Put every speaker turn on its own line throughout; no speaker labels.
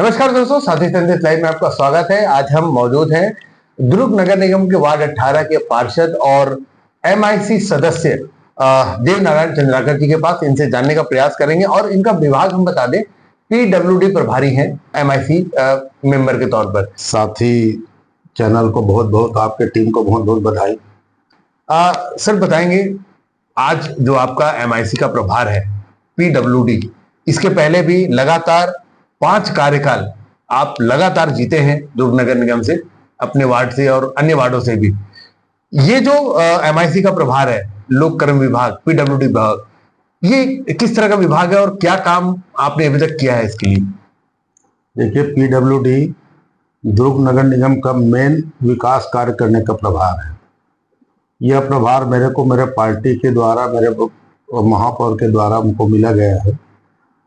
नमस्कार दोस्तों, साथी संदेश लाइव में आपका स्वागत है। आज हम मौजूद हैं दुर्ग नगर निगम के वार्ड 18 के पार्षद और एमआईसी सदस्य देव नारायण चंद्राकर जी के पास। इनसे जानने का प्रयास करेंगे और इनका विभाग हम बता दें, पीडब्ल्यूडी प्रभारी हैं एमआईसी मेंबर के तौर पर।
साथी चैनल को बहुत बहुत, आपके टीम को बहुत बहुत बधाई।
सर बताएंगे, आज जो आपका एमआईसी का प्रभार है पीडब्ल्यूडी, इसके पहले भी लगातार 5 कार्यकाल आप लगातार जीते हैं दुर्ग नगर निगम से, अपने वार्ड से और अन्य वार्डों से भी। ये जो एमआईसी का प्रभार है, लोक कर्म विभाग, पीडब्ल्यूडी विभाग, ये किस तरह का विभाग है और क्या काम आपने अभी तक किया है इसके लिए?
देखिए, पीडब्ल्यूडी दुर्ग नगर निगम का मेन विकास कार्य करने का प्रभार है। यह प्रभार मेरे पार्टी के द्वारा, मेरे महापौर के द्वारा हमको मिला गया है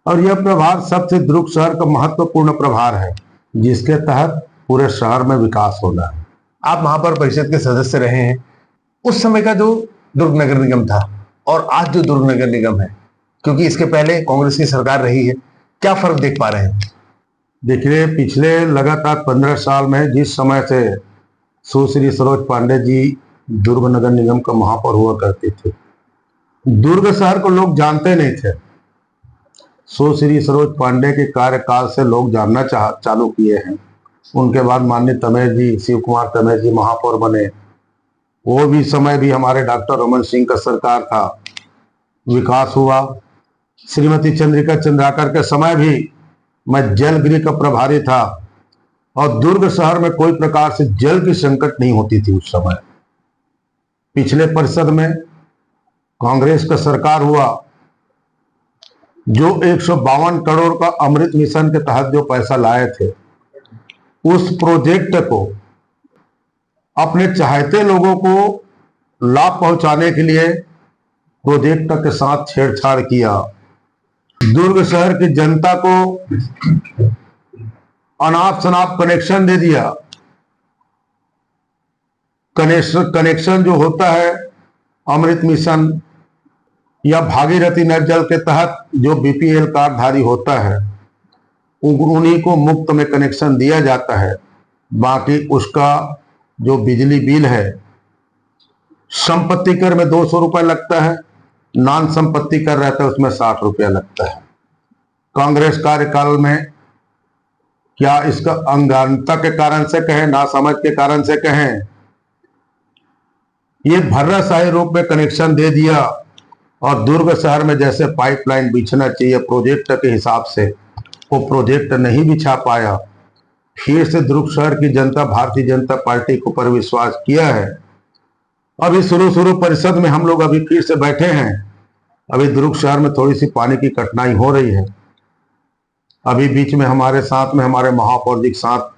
और यह प्रभार सबसे दुर्ग शहर का महत्वपूर्ण प्रभार है, जिसके तहत पूरे शहर में विकास होना है।
आप महापौर परिषद के सदस्य रहे हैं, उस समय का जो दुर्ग नगर निगम था और आज जो दुर्ग नगर निगम है, क्योंकि इसके पहले कांग्रेस की सरकार रही है, क्या फर्क देख पा रहे हैं?
देखिए, पिछले लगातार 15 साल में जिस समय से सुश्री सरोज पांडे जी दुर्ग नगर निगम का महापौर हुआ करते थे, दुर्ग शहर को लोग जानते नहीं थे। सुश्री सरोज पांडे के कार्यकाल से लोग जानना चालू किए हैं। उनके बाद माननीय तमेश जी, शिव कुमार तमेश जी महापौर बने। वो भी समय भी हमारे डॉक्टर रमन सिंह का सरकार था, विकास हुआ। श्रीमती चंद्रिका चंद्राकर के समय भी मैं जल गृह का प्रभारी था और दुर्ग शहर में कोई प्रकार से जल की संकट नहीं होती थी उस समय। पिछले परिषद में कांग्रेस का सरकार हुआ, जो 152 करोड़ का अमृत मिशन के तहत जो पैसा लाए थे, उस प्रोजेक्ट को अपने चाहते लोगों को लाभ पहुंचाने के लिए प्रोजेक्ट के साथ छेड़छाड़ किया। दुर्ग शहर की जनता को अनाप शनाप कनेक्शन दे दिया। कनेक्शन जो होता है अमृत मिशन या भागीरथी नल जल के तहत जो बीपीएल कार्डधारी होता है, उन्हीं को मुफ्त में कनेक्शन दिया जाता है। बाकी उसका जो बिजली बिल है, संपत्ति कर में 200 रुपए लगता है, नॉन संपत्ति कर रहता है उसमें 60 रुपया लगता है। कांग्रेस कार्यकाल में क्या इसका अज्ञानता के कारण से कहें, नासमझ के कारण से कहें, ये भर्राशाही रूप में कनेक्शन दे दिया और दुर्ग शहर में जैसे पाइपलाइन बिछना चाहिए प्रोजेक्ट के हिसाब से, वो प्रोजेक्ट नहीं बिछा पाया। फिर से दुर्ग शहर की जनता भारतीय जनता पार्टी के ऊपर विश्वास किया है। अभी शुरू परिषद में हम लोग अभी फिर से बैठे हैं। अभी दुर्ग शहर में थोड़ी सी पानी की कठिनाई हो रही है। अभी बीच में हमारे साथ में हमारे महापौर जी के साथ,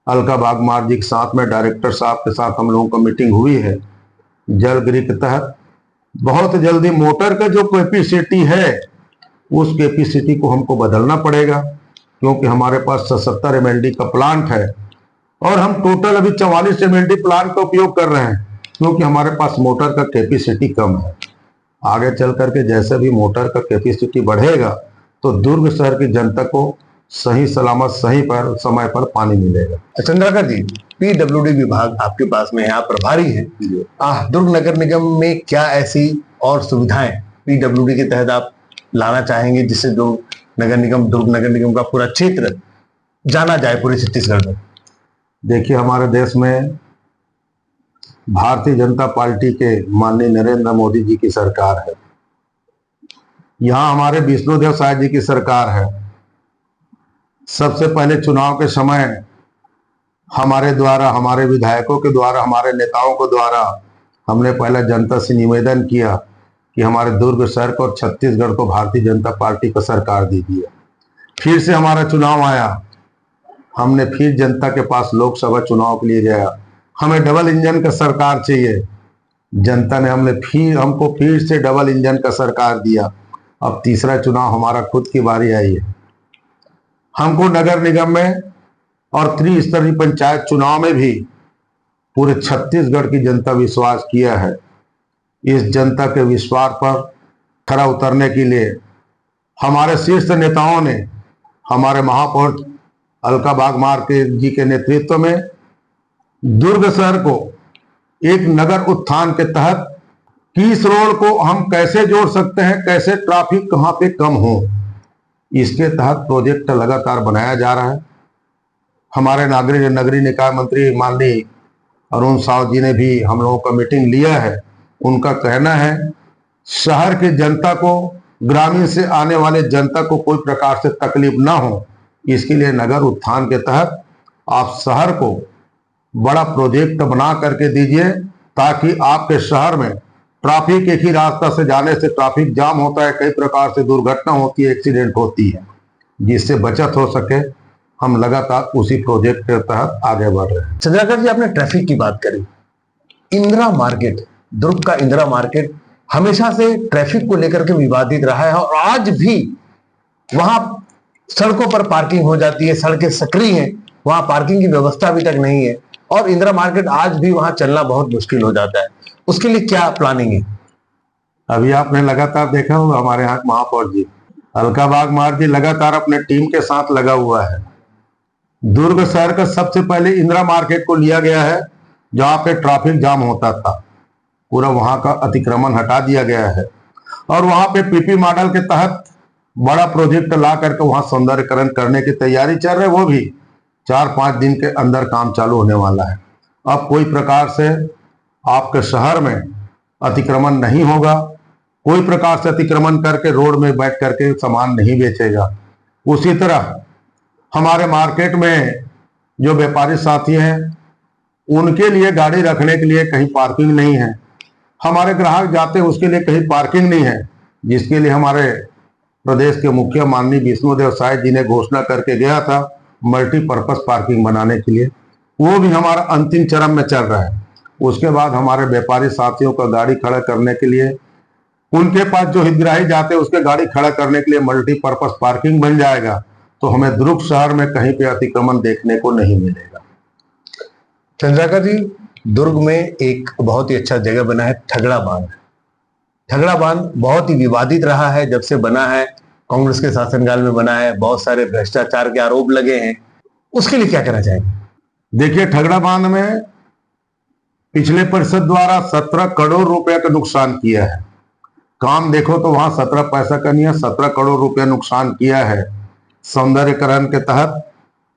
अलका बागमार जी के साथ में, डायरेक्टर साहब के साथ हम लोगों का मीटिंग हुई है जल गृह के तहत। बहुत जल्दी मोटर का जो कैपेसिटी है, उस कैपेसिटी को हमको बदलना पड़ेगा, क्योंकि हमारे पास 77 एमएलडी का प्लांट है और हम टोटल अभी 44 एमएलडी प्लांट का उपयोग कर रहे हैं, क्योंकि हमारे पास मोटर का कैपेसिटी कम है। आगे चल करके जैसे भी मोटर का कैपेसिटी बढ़ेगा तो दुर्ग शहर की जनता को सही सलामत सही पर समय पर पानी मिलेगा।
चंद्राकर जी, पीडब्ल्यूडी विभाग आपके पास में है, आप प्रभारी हैं। दुर्ग नगर निगम में क्या ऐसी और सुविधाएं पीडब्ल्यूडी के तहत आप लाना चाहेंगे जिससे दुर्ग नगर निगम का पूरा क्षेत्र जाना जाए पूरे छत्तीसगढ़ में?
देखिए, हमारे देश में भारतीय जनता पार्टी के माननीय नरेंद्र मोदी जी की सरकार है। यहाँ हमारे विष्णुदेव साय जी की सरकार है। सबसे पहले चुनाव के समय हमारे द्वारा, हमारे विधायकों के द्वारा, हमारे नेताओं के द्वारा हमने पहले जनता से निवेदन किया कि हमारे दुर्ग शहर को और छत्तीसगढ़ को भारतीय जनता पार्टी को सरकार दीजिए। फिर से हमारा चुनाव आया, हमने फिर जनता के पास लोकसभा चुनाव के लिए गया, हमें डबल इंजन का सरकार चाहिए। जनता ने हमको फिर से डबल इंजन का सरकार दिया। अब तीसरा चुनाव हमारा खुद की बारी आई है। हमको नगर निगम में और त्रिस्तरीय पंचायत चुनाव में भी पूरे छत्तीसगढ़ की जनता विश्वास किया है। इस जनता के विश्वास पर खरा उतरने के लिए हमारे शीर्ष नेताओं ने, हमारे महापौर अलका बागमार के जी के नेतृत्व में दुर्ग शहर को एक नगर उत्थान के तहत किस रोड को हम कैसे जोड़ सकते हैं, कैसे ट्रैफिक कहां पे कम हो, इसके तहत प्रोजेक्ट लगातार बनाया जा रहा है। हमारे नगरीय निकाय मंत्री माननीय अरुण साव जी ने भी हम लोगों का मीटिंग लिया है। उनका कहना है शहर की जनता को, ग्रामीण से आने वाले जनता को कोई प्रकार से तकलीफ ना हो, इसके लिए नगर उत्थान के तहत आप शहर को बड़ा प्रोजेक्ट बना करके दीजिए, ताकि आपके शहर में ट्रैफिक एक ही रास्ता से जाने से ट्रैफिक जाम होता है, कई प्रकार से दुर्घटना होती है, एक्सीडेंट होती है, जिससे बचत हो सके। हम लगातार उसी प्रोजेक्ट के तहत आगे बढ़ रहे हैं।
चंद्राकर जी, आपने ट्रैफिक की बात करी। इंदिरा मार्केट, दुर्ग का इंदिरा मार्केट हमेशा से ट्रैफिक को लेकर के विवादित रहा है और आज भी वहां सड़कों पर पार्किंग हो जाती है, सड़कें सक्रिय हैं, वहां पार्किंग की व्यवस्था अभी तक नहीं है और इंदिरा मार्केट आज भी वहां चलना बहुत मुश्किल हो जाता है। उसके लिए क्या प्लानिंग है?
अभी आपने लगातार देखा होगा हमारे यहाँ महापौर जी अलका बागमार जी लगातार अपने टीम के साथ लगा हुआ है। दुर्ग शहर का सबसे पहले इंदिरा मार्केट को लिया गया है, जहां पे ट्रैफिक जाम होता था, पूरा वहां का अतिक्रमण हटा दिया गया है और वहां पे पीपी मॉडल के तहत बड़ा प्रोजेक्ट ला करके वहां सौंदर्यकरण करने की तैयारी चल रही है। वो भी 4-5 दिन के अंदर काम चालू होने वाला है। अब कोई प्रकार से आपके शहर में अतिक्रमण नहीं होगा, कोई प्रकार से अतिक्रमण करके रोड में बैठ करके सामान नहीं बेचेगा। उसी तरह हमारे मार्केट में जो व्यापारी साथी हैं, उनके लिए गाड़ी रखने के लिए कहीं पार्किंग नहीं है, हमारे ग्राहक जाते हैं उसके लिए कहीं पार्किंग नहीं है, जिसके लिए हमारे प्रदेश के मुखिया माननीय विष्णुदेव साय जी ने घोषणा करके गया था मल्टीपर्पज पार्किंग बनाने के लिए। वो भी हमारा अंतिम चरण में चल रहा है। उसके बाद हमारे व्यापारी साथियों का गाड़ी खड़ा करने के लिए, उनके पास जो हितग्राही जाते हैं उसके गाड़ी खड़ा करने के लिए मल्टीपर्पज पार्किंग बन जाएगा, तो हमें दुर्ग शहर में कहीं पे अतिक्रमण देखने को नहीं मिलेगा।
चंद्राकर जी, दुर्ग में एक बहुत ही अच्छा जगह बना है ठगड़ा बांध। ठगड़ा बांध बहुत ही विवादित रहा है जब से बना है, कांग्रेस के शासनकाल में बना है, बहुत सारे भ्रष्टाचार के आरोप लगे हैं। उसके लिए क्या कहना चाहेंगे?
देखिए, ठगड़ा बांध में पिछले परिषद द्वारा 17 करोड़ रुपए का नुकसान किया है। काम देखो तो वहां 17 पैसा का नहीं है, 17 करोड़ रुपया नुकसान किया है। सौंदर्यकरण के तहत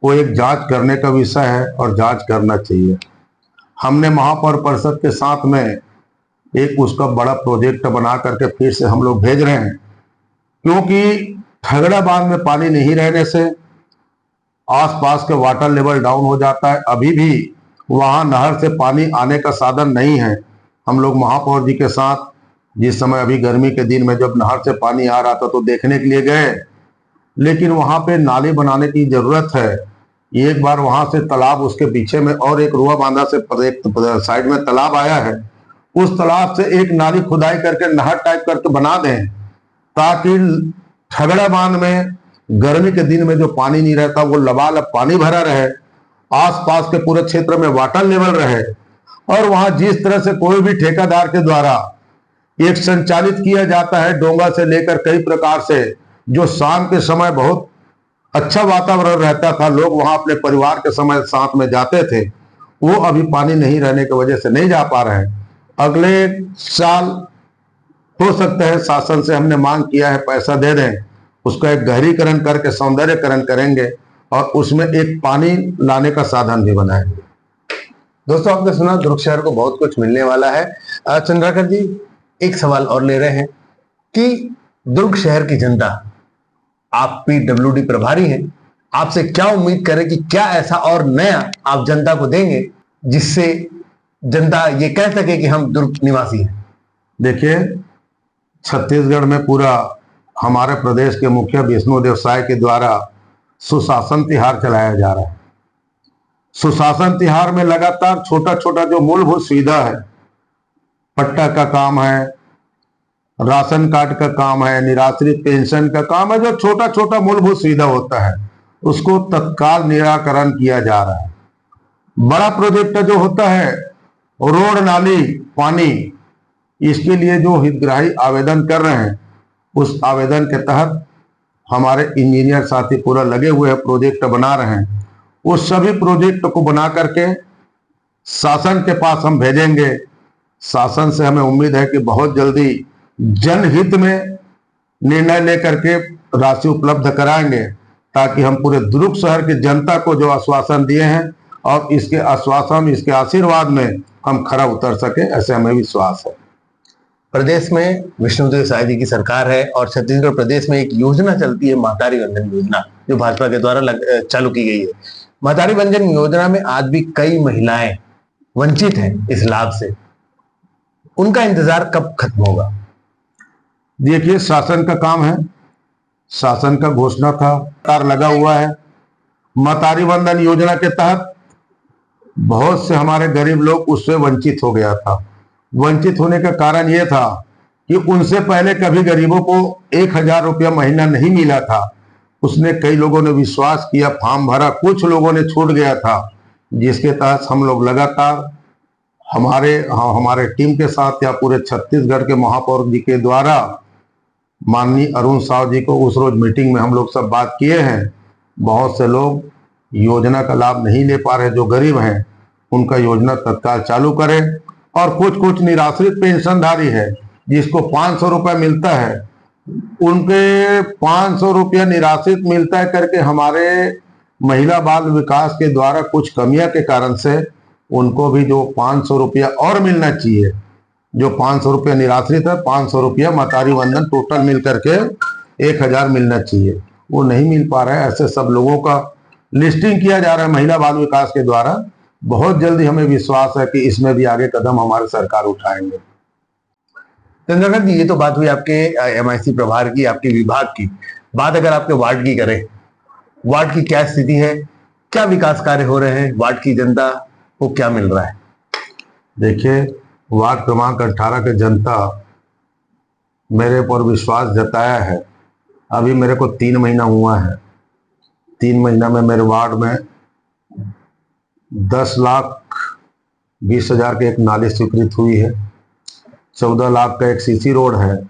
वो एक जांच करने का विषय है और जांच करना चाहिए। हमने महापौर परिषद के साथ में एक उसका बड़ा प्रोजेक्ट बना करके फिर से हम लोग भेज रहे हैं, क्योंकि ठगड़ा बांध में पानी नहीं रहने से आसपास के वाटर लेवल डाउन हो जाता है। अभी भी वहां नहर से पानी आने का साधन नहीं है। हम लोग महापौर जी के साथ जिस समय अभी गर्मी के दिन में जब नहर से पानी आ रहा था तो देखने के लिए गए, लेकिन वहां पे नाली बनाने की जरूरत है। एक बार वहां से तालाब, उसके पीछे में और एक रुआ बांधा से साइड में तालाब आया है, उस तालाब से एक नाली खुदाई करके नहर टाइप करके बना दें, ताकि ठगड़ा बांध में गर्मी के दिन में जो पानी नहीं रहता वो लबालब पानी भरा रहे, आसपास के पूरे क्षेत्र में वाटर लेवल रहे। और वहां जिस तरह से कोई भी ठेकेदार के द्वारा एक संचालित किया जाता है डोंगा से लेकर कई प्रकार से, जो शाम के समय बहुत अच्छा वातावरण रहता था, लोग वहां अपने परिवार के समय साथ में जाते थे, वो अभी पानी नहीं रहने की वजह से नहीं जा पा रहे हैं। अगले साल हो सकता है, शासन से हमने मांग किया है पैसा दे दें, उसका एक गहरीकरण करके सौंदर्यकरण करेंगे और उसमें एक पानी लाने का साधन भी बनाएंगे।
दोस्तों, आपने सुना दुर्ग शहर को बहुत कुछ मिलने वाला है। चंद्राकर जी, एक सवाल और ले रहे हैं कि दुर्ग शहर की जनता, आप पीडब्ल्यूडी प्रभारी हैं, आपसे क्या उम्मीद करें कि क्या ऐसा और नया आप जनता को देंगे जिससे जनता ये कह सके कि हम दुर्ग निवासी हैं?
देखिए, छत्तीसगढ़ में पूरा हमारे प्रदेश के मुखिया विष्णुदेव साय के द्वारा सुशासन तिहार चलाया जा रहा है। सुशासन तिहार में लगातार छोटा छोटा जो मूलभूत सुविधा है, पट्टा का काम है, राशन कार्ड का काम है, निराश्रित पेंशन का काम है, जो छोटा छोटा मूलभूत सुविधा होता है उसको तत्काल निराकरण किया जा रहा है। बड़ा प्रोजेक्ट जो होता है रोड, नाली, पानी, इसके लिए जो हितग्राही आवेदन कर रहे हैं, उस आवेदन के तहत हमारे इंजीनियर साथी पूरा लगे हुए हैं, प्रोजेक्ट बना रहे हैं। उस सभी प्रोजेक्ट को बना करके शासन के पास हम भेजेंगे। शासन से हमें उम्मीद है कि बहुत जल्दी जनहित में निर्णय लेकर के राशि उपलब्ध कराएंगे, ताकि हम पूरे दुर्ग शहर की जनता को जो आश्वासन दिए हैं और इसके आश्वासन, इसके आशीर्वाद में हम खरा उतर सके, ऐसे हमें विश्वास है।
प्रदेश में विष्णुदेव साय जी की सरकार है और छत्तीसगढ़ प्रदेश में एक योजना चलती है, महतारी वंदन योजना, जो भाजपा के द्वारा चालू की गई है। महतारी वंदन योजना में आज भी कई महिलाएं वंचित हैं इस लाभ से। उनका इंतजार कब खत्म होगा?
देखिए, शासन का काम है, शासन का घोषणा था, तार लगा हुआ है। महतारी वंदन योजना के तहत बहुत से हमारे गरीब लोग उससे वंचित हो गया था। वंचित होने का कारण यह था कि उनसे पहले कभी गरीबों को 1,000 रुपया महीना नहीं मिला था। उसने कई लोगों ने विश्वास किया, फॉर्म भरा, कुछ लोगों ने छूट गया था, जिसके तहत हम लोग लगातार हमारे टीम के साथ या पूरे छत्तीसगढ़ के महापौर जी के द्वारा माननीय अरुण साव जी को उस रोज मीटिंग में हम लोग सब बात किए हैं। बहुत से लोग योजना का लाभ नहीं ले पा रहे, जो गरीब हैं उनका योजना तत्काल चालू करें। और कुछ निराश्रित पेंशनधारी है जिसको 500 रुपया मिलता है, उनके 500 रुपया निराश्रित मिलता है करके हमारे महिला बाल विकास के द्वारा कुछ कमियां के कारण से उनको भी जो 500 रुपया और मिलना चाहिए, जो 500 रुपया निराश्रित है, 500 रुपया महतारी वंदन टोटल मिल करके 1,000 मिलना चाहिए, वो नहीं मिल पा रहा है। ऐसे सब लोगों का लिस्टिंग किया जा रहा है महिला बाल विकास के द्वारा। बहुत जल्दी हमें विश्वास है कि इसमें भी आगे कदम हमारी सरकार उठाएंगे।
चंद्रकांत जी, ये तो बात हुई आपके एमआईसी प्रभार की, आपके विभाग की। बात अगर आपके वार्ड की करें, वार्ड की क्या स्थिति है, क्या विकास कार्य हो रहे हैं, वार्ड की जनता को क्या मिल रहा है?
देखिए, वार्ड क्रमांक 18 के जनता मेरे पर विश्वास जताया है। अभी मेरे को 3 महीना हुआ है। 3 महीना में मेरे वार्ड में 10,20,000 की एक नाली स्वीकृत हुई है। 14 लाख का एक सीसी रोड है।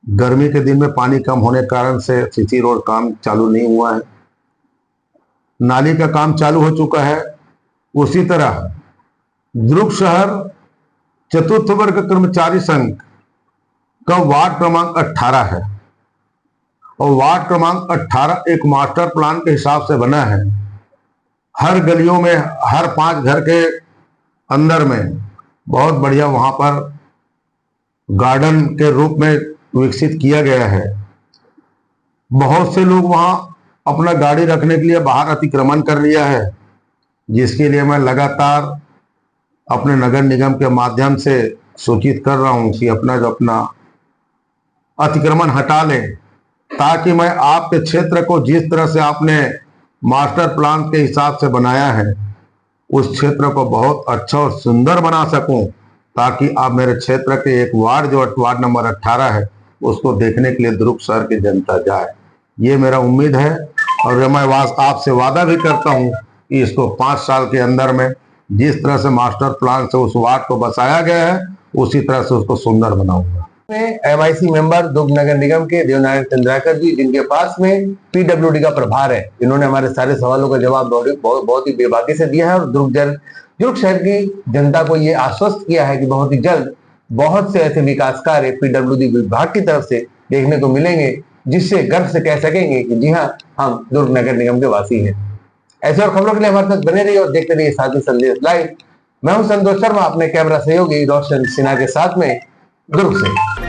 गर्मी के दिन में पानी कम होने के कारण से सीसी रोड काम चालू नहीं हुआ है। नाली का काम चालू हो चुका है। उसी तरह दुर्ग शहर चतुर्थ वर्ग कर्मचारी संघ का वार्ड क्रमांक 18 है और वार्ड क्रमांक 18 एक मास्टर प्लान के हिसाब से बना है। हर गलियों में, हर 5 घर के अंदर में बहुत बढ़िया वहां पर गार्डन के रूप में विकसित किया गया है। बहुत से लोग वहां अपना गाड़ी रखने के लिए बाहर अतिक्रमण कर लिया है, जिसके लिए मैं लगातार अपने नगर निगम के माध्यम से सूचित कर रहा हूं कि अपना अतिक्रमण हटा लें, ताकि मैं आपके क्षेत्र को जिस तरह से आपने मास्टर प्लान के हिसाब से बनाया है, उस क्षेत्र को बहुत अच्छा और सुंदर बना सकूं, ताकि आप मेरे क्षेत्र के एक वार्ड, जो वार्ड नंबर 18 है, उसको देखने के लिए दुर्ग शहर की जनता जाए। ये मेरा उम्मीद है और मैं आपसे वादा भी करता हूं कि इसको 5 साल के अंदर में जिस तरह से मास्टर प्लान से उस वार्ड को बसाया गया है, उसी तरह से उसको सुंदर बनाऊंगा।
एमआईसी मेंबर दुर्ग नगर निगम के देवनारायण चंद्राकर जी, जिनके पास में पीडब्ल्यूडी का प्रभार है, इन्होंने हमारे सारे सवालों का जवाब बहुत ही बेबाकी से दिया है और दुर्ग शहर की जनता को ये आश्वस्त किया है कि बहुत ही जल्द बहुत से ऐसे विकास कार्य पीडब्ल्यूडी विभाग की तरफ से देखने को मिलेंगे, जिससे गर्व से कह सकेंगे कि जी हाँ, हम दुर्ग नगर निगम के वासी हैं। ऐसे और खबरों के लिए हमारे साथ बने रहिए और देखते रहिए साथी संदेश लाइव। मैं हूं संतोष शर्मा, अपने कैमरा सहयोगी रोशन सिन्हा के साथ में दुर्ग से।